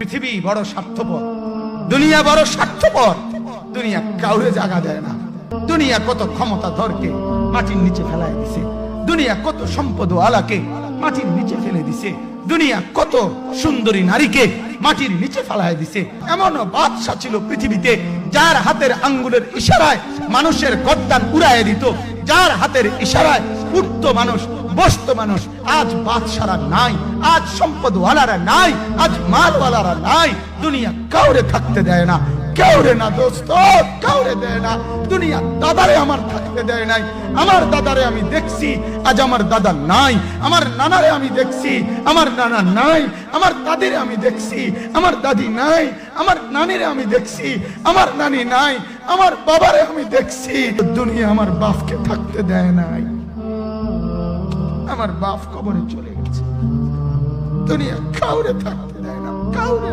পৃথিবী বড় স্বার্থপর, দুনিয়া বড় স্বার্থপর। দুনিয়া কাউরে জায়গা দেয় না। দুনিয়া কত ক্ষমতাধরকে মাটির নিচে ফেলায় দিছে, দুনিয়া কত সম্পদ আলাকে মাটির নিচে ফেলে দিছে, দুনিয়া কত সুন্দরী নারীকে মাটির নিচে ফেলায় দিছে। এমনও বাদশা ছিল পৃথিবীতে যার হাতের আঙ্গুলের ইশারায় মানুষের গর্দান উড়াইয়ে দিত, যার হাতের ইশারায় উঠতো মানুষ, বসতো মানুষ। আজ বাদশারা নাই, আজ সম্পদওয়ালারা নাই, আজ মালওয়ালারা নাই। দুনিয়া কাউরে থাকতে দেয় না, কাউরে না দোস্ত, কাউরে দেয় না। দুনিয়া দাদারে আমার থাকতে দেয় নাই। আমার দাদারে আমি দেখছি, আজ আমার দাদা নাই। আমার নানারে আমি দেখছি, আমার নানা নাই। আমার দাদিরে আমি দেখছি, আমার দাদি নাই। আমার নানিরে আমি দেখছি, আমার নানি নাই। আমার বাবারে আমি দেখছি। দুনিয়া আমার বাপকে থাকতে দেয় নাই। আমার বাপ কবরে চলে গেছে। দুনিয়া কাউরে থাকতে দেয় না, কাউরে।